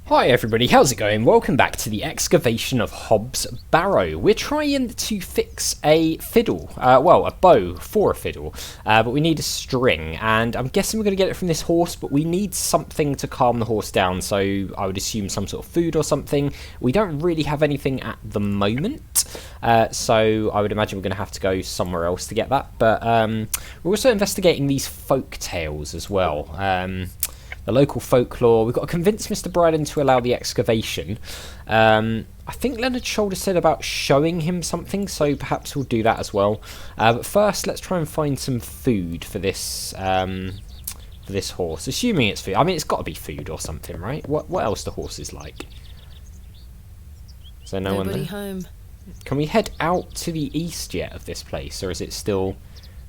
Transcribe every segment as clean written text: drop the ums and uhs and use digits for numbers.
Hi everybody, how's it going? Welcome back to the Excavation of Hob's Barrow. We're trying to fix a fiddle, well, a bow for a fiddle, but we need a string, and I'm guessing we're going to get it from this horse, but we need something to calm the horse down, so I would assume some sort of food or something. We don't really have anything at the moment, so I would imagine we're going to have to go somewhere else to get that, but we're also investigating these folk tales as well. The local folklore. We've got to convince Mr Briden to allow the excavation. I think Leonard's shoulder said about showing him something, so perhaps we'll do that as well. But first, let's try and find some food for this horse. Assuming it's food. I mean, it's got to be food or something, right? What else do horses like? Is there no one there? Home. Can we head out to the east yet of this place, or is it still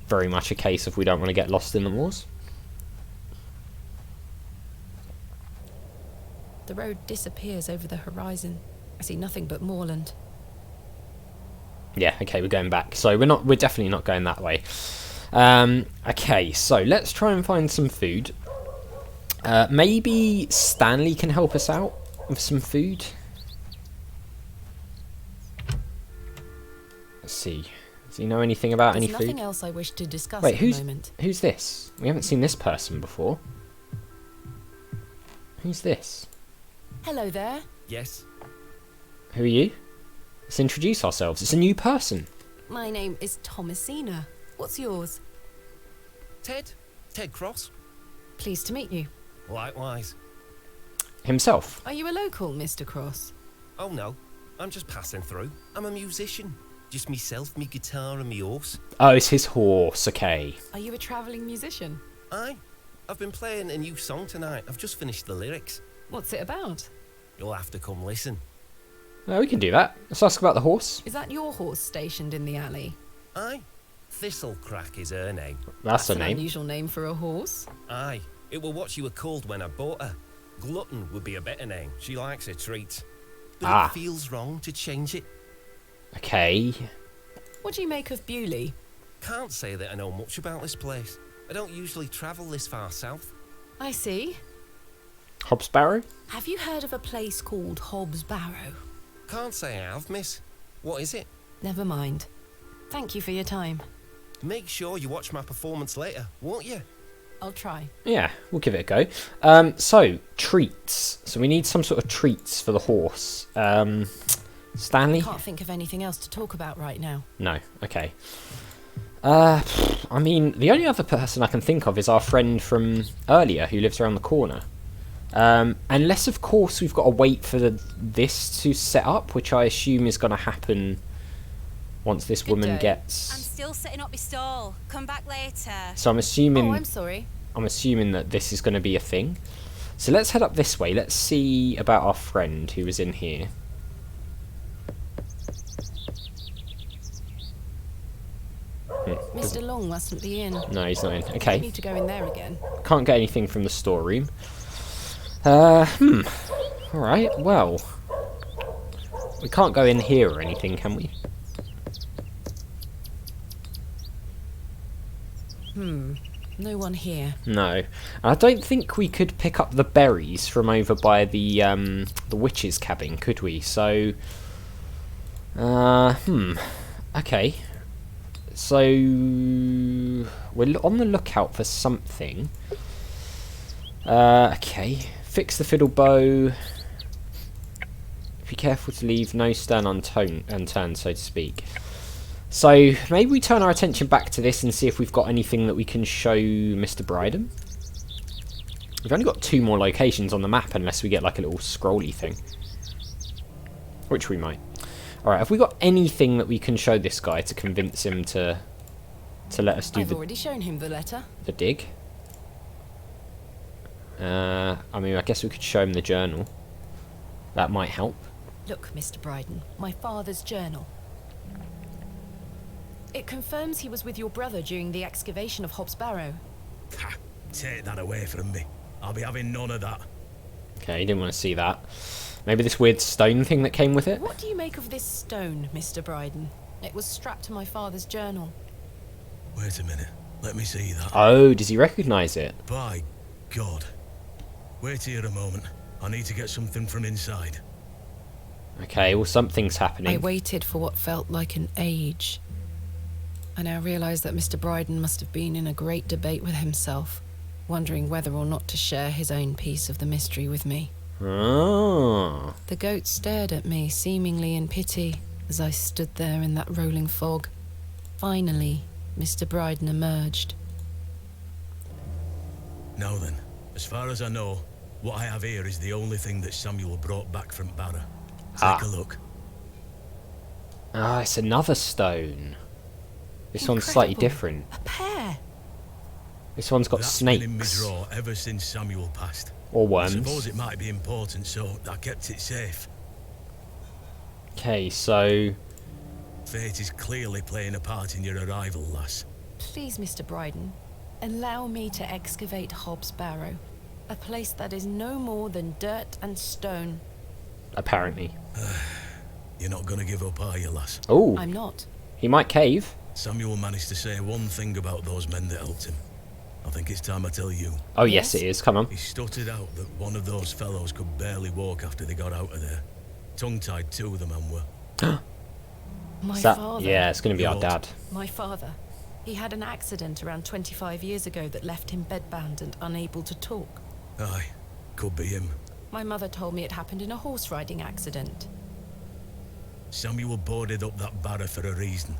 very much a case of we don't want to get lost in the moors? The road disappears over the horizon. I see nothing but moorland. Yeah, okay, we're going back. So we're definitely not going that way. Okay, so let's try and find some food. Maybe Stanley can help us out with some food. Let's see. Does he know anything about any food? There's nothing else I wish to discuss Wait, at the moment. Who's this? We haven't seen this person before. Who's this? Hello there. Yes. Who are you? Let's introduce ourselves. It's a new person. My name is Thomasina. What's yours? Ted Cross. Pleased to meet you. Likewise. Himself. Are you a local, Mr. Cross? Oh no, I'm just passing through. I'm a musician. Just myself, me guitar and me horse. Oh, it's his horse, okay. Are you a travelling musician? Aye. I've been playing a new song tonight. I've just finished the lyrics. What's it about? You'll have to come listen. Oh, we can do that. Let's ask about the horse. Is that your horse stationed in the alley? Aye. Thistlecrack is her name. That's her an name. Unusual name for a horse. Aye. It were what she were called when I bought her. Glutton would be a better name. She likes her treats. But it feels wrong to change it. Okay. What do you make of Bewlay? Can't say that I know much about this place. I don't usually travel this far south. I see. Hob's Barrow? Have you heard of a place called Hob's Barrow? Can't say I have, miss. What is it? Never mind. Thank you for your time. Make sure you watch my performance later, won't you? I'll try. Yeah, we'll give it a go. So, treats. So we need some sort of treats for the horse. Stanley? I can't think of anything else to talk about right now. No, okay. I mean, the only other person I can think of is our friend from earlier who lives around the corner. Unless, of course, we've got to wait for this to set up, which I assume is going to happen once this woman gets... I'm still setting up my stall. Come back later. So I'm assuming... Oh, I'm sorry. I'm assuming that this is going to be a thing. So let's head up this way. Let's see about our friend who was in here. Mr. Long mustn't be in. No, he's not in. I Okay. need to go in there again. Can't get anything from the storeroom. Alright, well. We can't go in here or anything, can we? No one here. No. And I don't think we could pick up the berries from over by the witch's cabin, could we? So... Okay. So... We're on the lookout for something. Okay. Fix the fiddle bow. Be careful to leave no stone unturned, so to speak. So, maybe we turn our attention back to this and see if we've got anything that we can show Mr Briden. We've only got 2 more locations on the map unless we get like a little scrolly thing. Which we might. Alright, have we got anything that we can show this guy to convince him to let us do I've already shown him the letter. the dig? I mean, I guess we could show him the journal. That might help. Look, Mr. Briden, my father's journal. It confirms he was with your brother during the excavation of Hob's Barrow. Ha! Take that away from me. I'll be having none of that. Okay, he didn't want to see that. Maybe this weird stone thing that came with it? What do you make of this stone, Mr. Briden? It was strapped to my father's journal. Wait a minute. Let me see that. Oh, does he recognise it? By God. Wait here a moment. I need to get something from inside. Okay, well, something's happening. I waited for what felt like an age. I now realise that Mr Briden must have been in a great debate with himself, wondering whether or not to share his own piece of the mystery with me. Oh. The goat stared at me, seemingly in pity, as I stood there in that rolling fog. Finally, Mr Briden emerged. Now then, as far as I know, what I have here is the only thing that Samuel brought back from Barrow. Take a look. Ah, it's another stone. This one's slightly Incredible. different. A pair! This one's got That's been in my snakes. drawer ever since Samuel passed. Or I suppose worms. it might be important, so I kept it safe. Okay, so... Fate is clearly playing a part in your arrival, lass. Please, Mr Briden, allow me to excavate Hob's Barrow, a place that is no more than dirt and stone. apparently. You're not gonna give up, are you, lass? Oh, I'm not. he might cave. Samuel managed to say one thing about those men that helped him. I think it's time I tell you. Oh, yes, Yes? it is. Come on. He stuttered out that one of those fellows could barely walk after they got out of there. Tongue-tied too, the men were. My Is that- father. yeah, it's going to be our Your- dad. My father. He had an accident around 25 years ago that left him bedbound and unable to talk. Aye, could be him. My mother told me it happened in a horse riding accident. Samuel boarded up that barrow for a reason.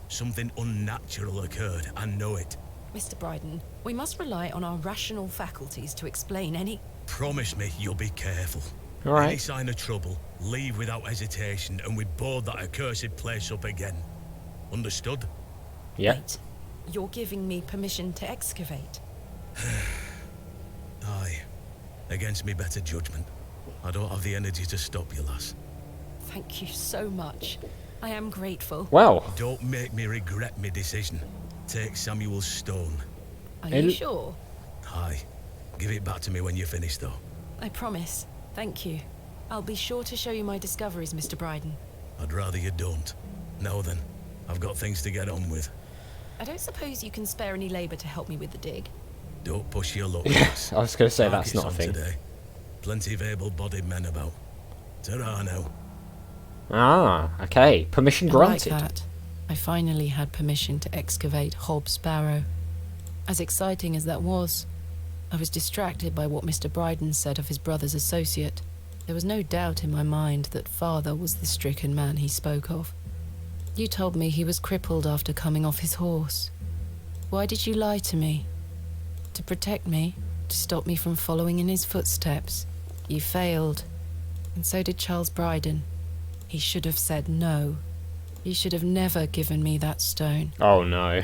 Something unnatural occurred, I know it. Mr. Briden, we must rely on our rational faculties to explain any... Promise me you'll be careful. All right. Any sign of trouble, leave without hesitation and we board that accursed place up again. Understood? Yeah. Wait, you're giving me permission to excavate? Aye. Against me better judgment. I don't have the energy to stop you, lass. Thank you so much. I am grateful. Wow. Don't make me regret my decision. Take Samuel's stone. Are El- you sure? Aye. Give it back to me when you're finished, though. I promise. Thank you. I'll be sure to show you my discoveries, Mr. Briden. I'd rather you don't. Now then, I've got things to get on with. I don't suppose you can spare any labour to help me with the dig. Don't push your luck, lass. I was going to say that's Market's not a on thing. Today. Plenty of able-bodied men about. Ta-ra now. Ah, okay. Permission granted. Like that, I finally had permission to excavate Hob's Barrow. As exciting as that was, I was distracted by what Mr. Briden said of his brother's associate. There was no doubt in my mind that father was the stricken man he spoke of. You told me he was crippled after coming off his horse. Why did you lie to me? To protect me? To stop me from following in his footsteps? You failed. And so did Charles Briden. He should have said no. He should have never given me that stone. Oh, no.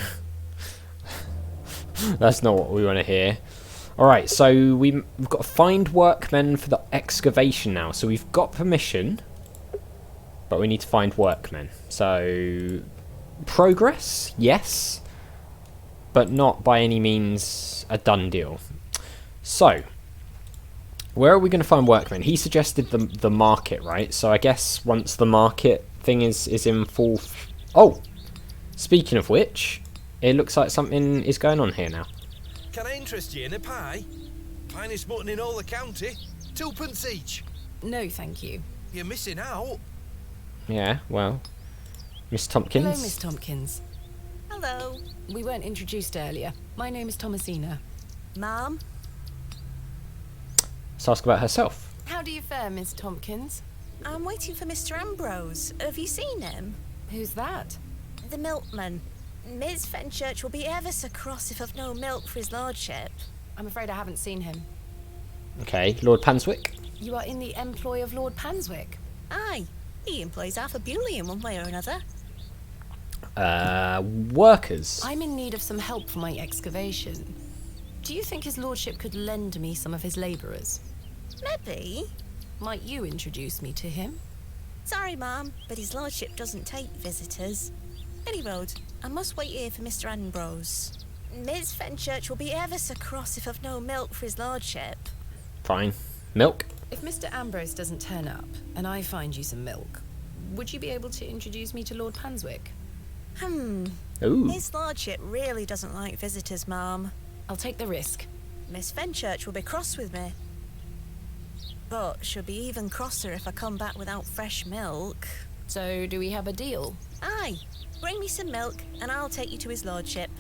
That's not what we want to hear. Alright, so we've got to find workmen for the excavation now. So we've got permission, but we need to find workmen. So, progress, yes, but not by any means a done deal. So, where are we going to find workmen? He suggested the market, right? So I guess once the market thing is in full... Oh! Speaking of which, it looks like something is going on here now. Can I interest you in a pie? Finest mutton in all the county. 2p each. No, thank you. You're missing out. Yeah, well... Ms Tompkins? Hello, Ms Tompkins. Hello. We weren't introduced earlier. My name is Thomasina. Mom? Let's ask about herself. How do you fare, Ms Tompkins? I'm waiting for Mr Ambrose. Have you seen him? Who's that? The milkman. Ms Fenchurch will be ever so cross if I've no milk for his lordship. I'm afraid I haven't seen him. Okay, Lord Panswyck? You are in the employ of Lord Panswyck. Aye. He employs half a Bewlay in one way or another. Workers. I'm in need of some help for my excavation. Do you think his lordship could lend me some of his labourers? Maybe. Might you introduce me to him? Sorry, Ma'am, but his lordship doesn't take visitors. Any road, I must wait here for Mr Ambrose. Ms Fenchurch will be ever so cross if I've no milk for his lordship. Fine. Milk? If Mr Ambrose doesn't turn up, and I find you some milk, would you be able to introduce me to Lord Panswyck? Ooh. His lordship really doesn't like visitors, Ma'am. I'll take the risk. Miss Fenchurch will be cross with me. But she'll be even crosser if I come back without fresh milk. So, do we have a deal? Aye, bring me some milk and I'll take you to his lordship.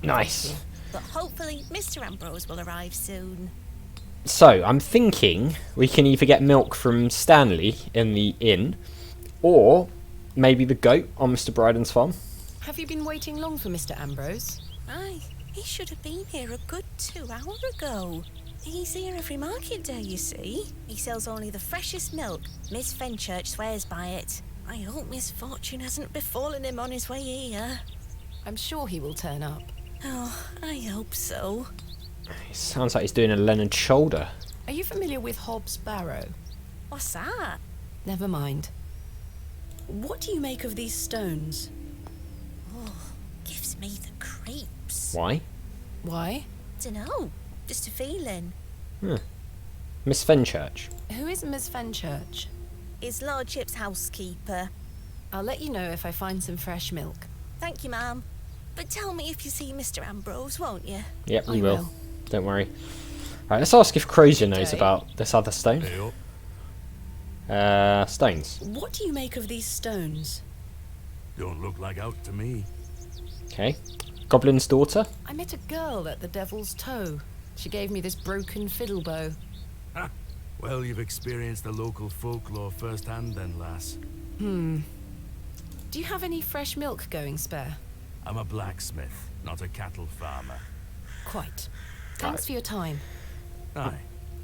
Nice. But hopefully Mr Ambrose will arrive soon. So, I'm thinking we can either get milk from Stanley in the inn, or maybe the goat on Mr Briden's farm. Have you been waiting long for Mr. Ambrose? Aye, he should have been here a good 2 hours ago. He's here every market day, you see. He sells only the freshest milk. Miss Fenchurch swears by it. I hope misfortune hasn't befallen him on his way here. I'm sure he will turn up. Oh, I hope so. It sounds like he's doing a Leonard shoulder. Are you familiar with Hob's Barrow? What's that? Never mind. What do you make of these stones? Oh, gives me the creeps. Why? Why? Dunno, just a feeling. Miss Fenchurch. Who is Ms Fenchurch? His lordship's housekeeper. I'll let you know if I find some fresh milk. Thank you, ma'am. But tell me if you see Mr Ambrose, won't you? Yep, we I will. will. Don't worry. Right, let's ask if Crozier knows Okay. about this other stone. Hey up. Stones. What do you make of these stones? Don't look like out to me. Okay. Goblin's daughter. I met a girl at the Devil's Toe. She gave me this broken fiddle bow. Ha! Well, you've experienced the local folklore firsthand then, lass. Do you have any fresh milk going spare? I'm a blacksmith, not a cattle farmer. Quite. Thanks for your time. Aye.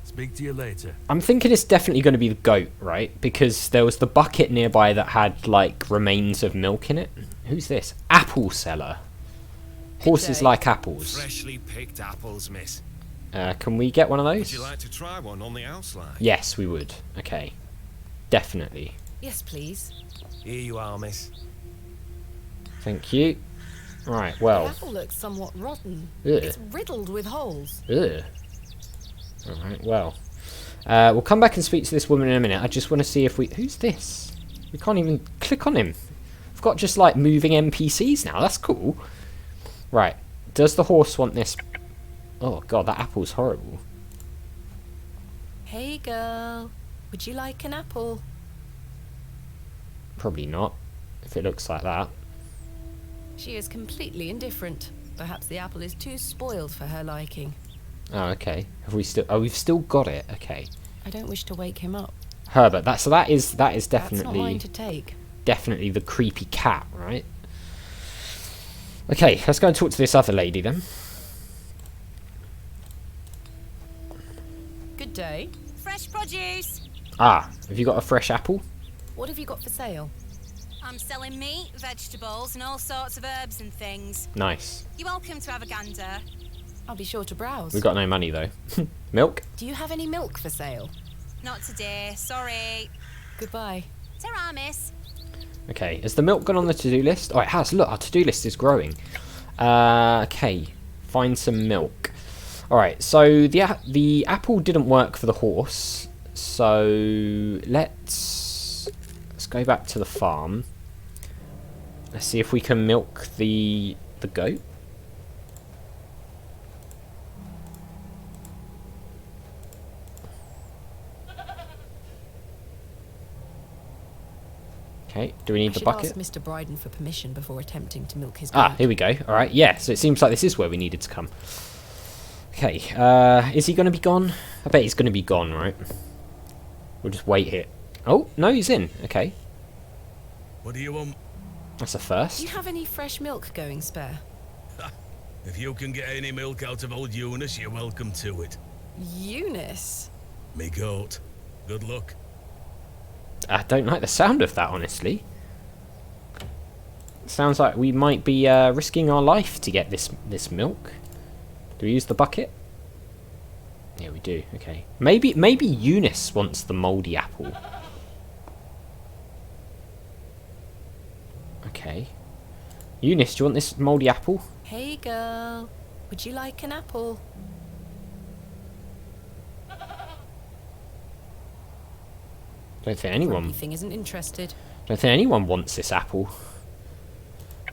Speak to you later. I'm thinking it's definitely going to be the goat, right? Because there was the bucket nearby that had, like, remains of milk in it. Who's this? Apple seller. Horses day. like apples. Freshly picked apples, miss. Can we get one of Would those? you like to try one on the outside? Yes, we would. Okay. Definitely. Yes, please. Here you are, miss. Thank you. Right, The well. apple looks somewhat rotten. Ugh. It's riddled with holes. Ugh. Alright, well. We'll come back and speak to this woman in a minute. I just want to see if we... Who's this? We can't even click on him. We've got just, like, moving NPCs now. That's cool. Right. Does the horse want this... Oh, God, that apple's horrible. Hey, girl. Would you like an apple? Probably not, if it looks like that. She is completely indifferent. Perhaps the apple is too spoiled for her liking. Oh, okay. Have we still... Oh, we've still got it. Okay. I don't wish to wake him up. Herbert. That is That's not definitely... mine to take. Definitely the creepy cat, right? Okay, let's go and talk to this other lady then. Good day. Fresh produce. Ah, have you got a fresh apple? What have you got for sale? I'm selling meat, vegetables, and all sorts of herbs and things. Nice. You're welcome to have a gander. I'll be sure to browse. We've got no money though. Milk? Do you have any milk for sale? Not today, sorry. Goodbye. Ta-ra, miss. Okay, has the milk gone on the to-do list? Oh, it has. Look, our to-do list is growing. Okay, find some milk. Alright, so the apple didn't work for the horse. So let's go back to the farm. Let's see if we can milk the goat. Okay, do we need the I should bucket? ask Mr. Briden for permission before attempting to milk his Ah, goat. here we go. Alright, yeah, so it seems like this is where we needed to come. Okay, is he going to be gone? I bet he's going to be gone, right? We'll just wait here. Oh, no, he's in. Okay, What do you want? that's a Do first. you have any fresh milk going spare? If you can get any milk out of old Eunice, you're welcome to it. Eunice? Me goat. Good luck. I don't like the sound of that, honestly. Sounds like we might be risking our life to get this milk. Do we use the bucket? Yeah, we do. Okay. Maybe Eunice wants the mouldy apple. Okay. Eunice, do you want this mouldy apple? Hey, girl. Would you like an apple? Don't think anyone. Anything isn't interested. Don't think anyone wants this apple.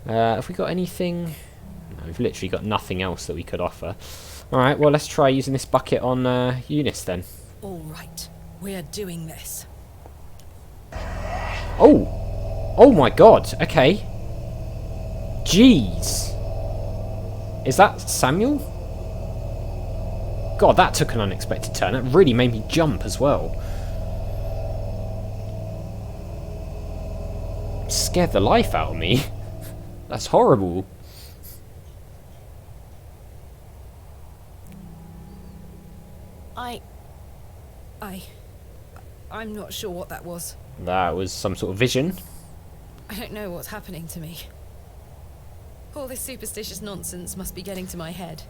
Have we got anything? No, we've literally got nothing else that we could offer. Alright, well, let's try using this bucket on Eunice then. All right. We are doing this. Oh! Oh my god, okay. Jeez. Is that Samuel? God, that took an unexpected turn. It really made me jump as well. Scared the life out of me. That's horrible. I'm not sure what that was. That was some sort of vision. I don't know what's happening to me. All this superstitious nonsense must be getting to my head.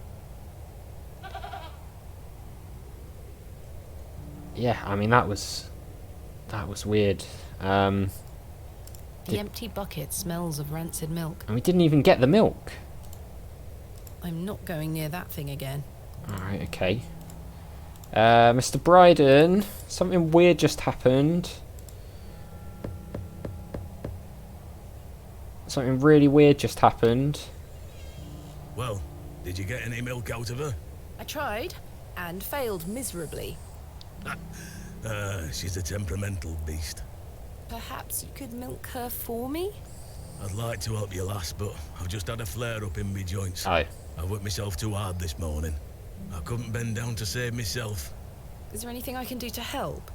Yeah, I mean that was weird. The empty bucket smells of rancid milk. And we didn't even get the milk. I'm not going near that thing again. Alright, okay. Mr Briden, something weird just happened. Something really weird just happened. Well, did you get any milk out of her? I tried, and failed miserably. She's a temperamental beast. Perhaps you could milk her for me? I'd like to help you, lass, but I've just had a flare-up in me joints. Oh. I worked myself too hard this morning. I couldn't bend down to save myself. Is there anything I can do to help?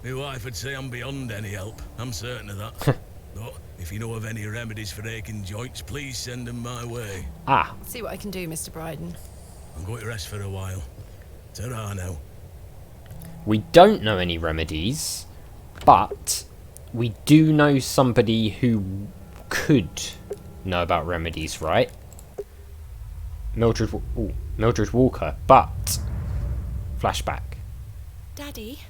My wife would say I'm beyond any help. I'm certain of that. But if you know of any remedies for aching joints, please send them my way. Ah. See what I can do, Mr Briden. I'm going to rest for a while. Ta-ra now. We don't know any remedies, but we do know somebody who could know about remedies, right? Mildred Walker, but flashback. Daddy,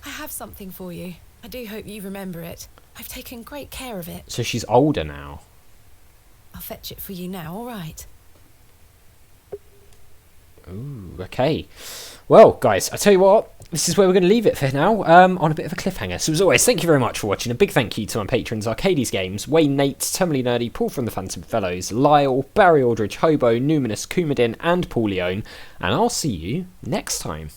I have something for you. I do hope you remember it. I've taken great care of it. So she's older now. I'll fetch it for you now, all right? Ooh, okay. Well, guys, I tell you what, this is where we're going to leave it for now, on a bit of a cliffhanger. So as always, thank you very much for watching. A big thank you to my patrons, Arcades Games, Wayne Nate, Terminally Nerdy, Paul from the Phantom Fellows, Lyle, Barry Aldridge, Hobo, Numinous, Coumadin, and Paul Leone. And I'll see you next time.